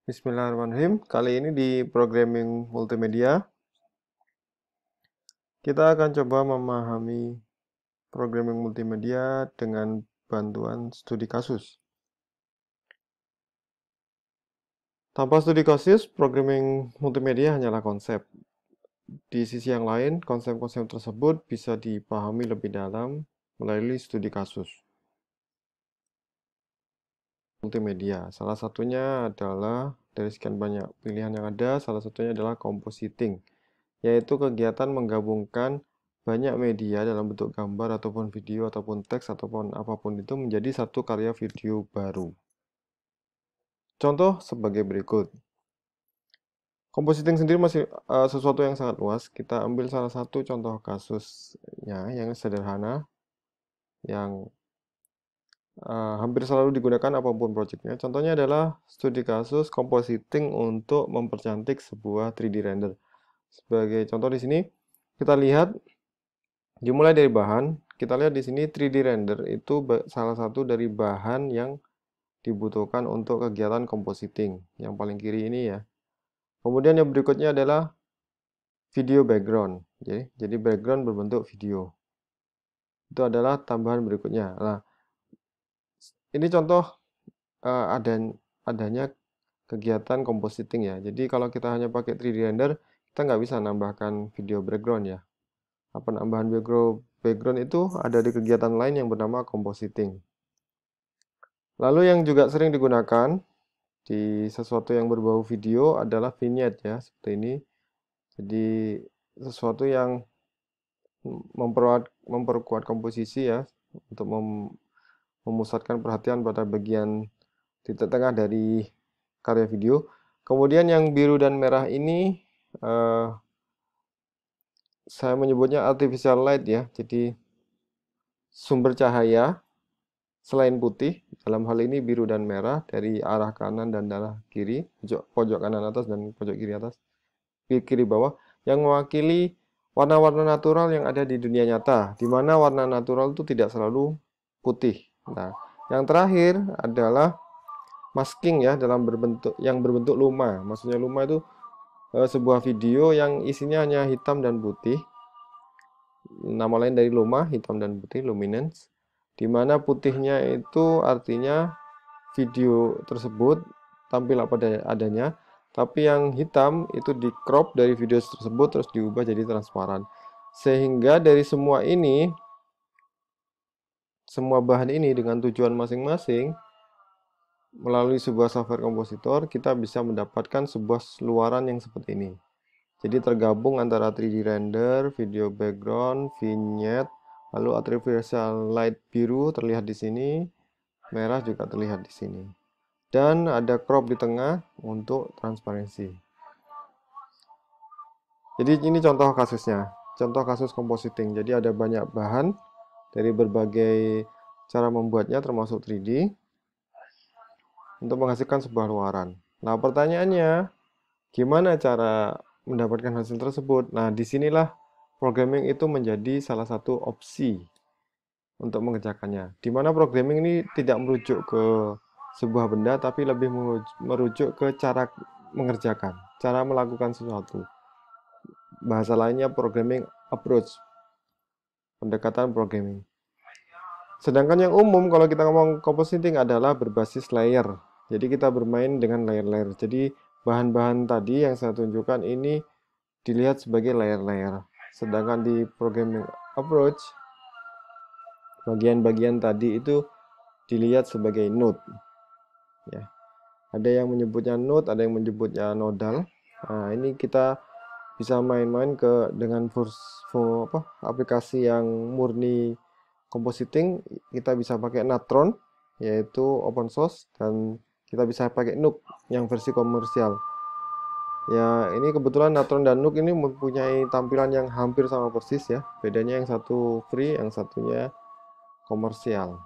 Bismillahirrahmanirrahim. Kali ini di programming multimedia, kita akan coba memahami programming multimedia dengan bantuan studi kasus. Tanpa studi kasus, programming multimedia hanyalah konsep. Di sisi yang lain, konsep-konsep tersebut bisa dipahami lebih dalam melalui studi kasus. Multimedia, salah satunya adalah dari sekian banyak pilihan yang ada, salah satunya adalah compositing, yaitu kegiatan menggabungkan banyak media dalam bentuk gambar ataupun video ataupun teks ataupun apapun itu menjadi satu karya video baru. Contoh sebagai berikut. Compositing sendiri masih sesuatu yang sangat luas. Kita ambil salah satu contoh kasusnya yang sederhana, yang hampir selalu digunakan apapun proyeknya. Contohnya adalah studi kasus compositing untuk mempercantik sebuah 3D render. Sebagai contoh di sini, kita lihat dimulai dari bahan. Kita lihat di sini 3D render itu salah satu dari bahan yang dibutuhkan untuk kegiatan compositing. Yang paling kiri ini ya. Kemudian yang berikutnya adalah video background. Jadi background berbentuk video. Itu adalah tambahan berikutnya. Nah, ini contoh adanya kegiatan compositing ya. Jadi kalau kita hanya pakai 3D render, kita nggak bisa nambahkan video background ya. Penambahan background itu ada di kegiatan lain yang bernama compositing. Lalu yang juga sering digunakan di sesuatu yang berbau video adalah vignette ya, seperti ini. Jadi sesuatu yang memperkuat komposisi ya, untuk memusatkan perhatian pada bagian titik tengah dari karya video. Kemudian yang biru dan merah ini saya menyebutnya artificial light ya. Jadi sumber cahaya selain putih, dalam hal ini biru dan merah dari arah kanan dan arah kiri, pojok kanan atas dan pojok kiri atas, kiri bawah, yang mewakili warna-warna natural yang ada di dunia nyata, di mana warna natural itu tidak selalu putih. Nah, yang terakhir adalah masking ya, yang berbentuk luma. Maksudnya luma itu sebuah video yang isinya hanya hitam dan putih. Nama lain dari luma, hitam dan putih, luminance. Di mana putihnya itu artinya video tersebut tampil apa adanya, tapi yang hitam itu di crop dari video tersebut terus diubah jadi transparan. Sehingga dari semua bahan ini dengan tujuan masing-masing, melalui sebuah software kompositor, kita bisa mendapatkan sebuah luaran yang seperti ini. Jadi tergabung antara 3D render, video background, vignette, lalu artificial light biru terlihat di sini, merah juga terlihat di sini. Dan ada crop di tengah untuk transparansi. Jadi ini contoh kasusnya, contoh kasus compositing. Jadi ada banyak bahan dari berbagai cara membuatnya termasuk 3D untuk menghasilkan sebuah luaran. Nah, pertanyaannya, gimana cara mendapatkan hasil tersebut? Nah, disinilah programming itu menjadi salah satu opsi untuk mengerjakannya. Di mana programming ini tidak merujuk ke sebuah benda, tapi lebih merujuk ke cara mengerjakan, cara melakukan sesuatu. Bahasa lainnya programming approach, pendekatan programming. Sedangkan yang umum kalau kita ngomong compositing adalah berbasis layer. Jadi kita bermain dengan layer-layer. Jadi bahan-bahan tadi yang saya tunjukkan ini dilihat sebagai layer-layer. Sedangkan di programming approach, bagian-bagian tadi itu dilihat sebagai node. Ya. Ada yang menyebutnya node, ada yang menyebutnya nodal. Nah, ini kita bisa main-main dengan aplikasi yang murni compositing. Kita bisa pakai Natron, yaitu open source, dan kita bisa pakai Nuke yang versi komersial. Ya, ini kebetulan Natron dan Nuke ini mempunyai tampilan yang hampir sama persis ya. Bedanya yang satu free, yang satunya komersial.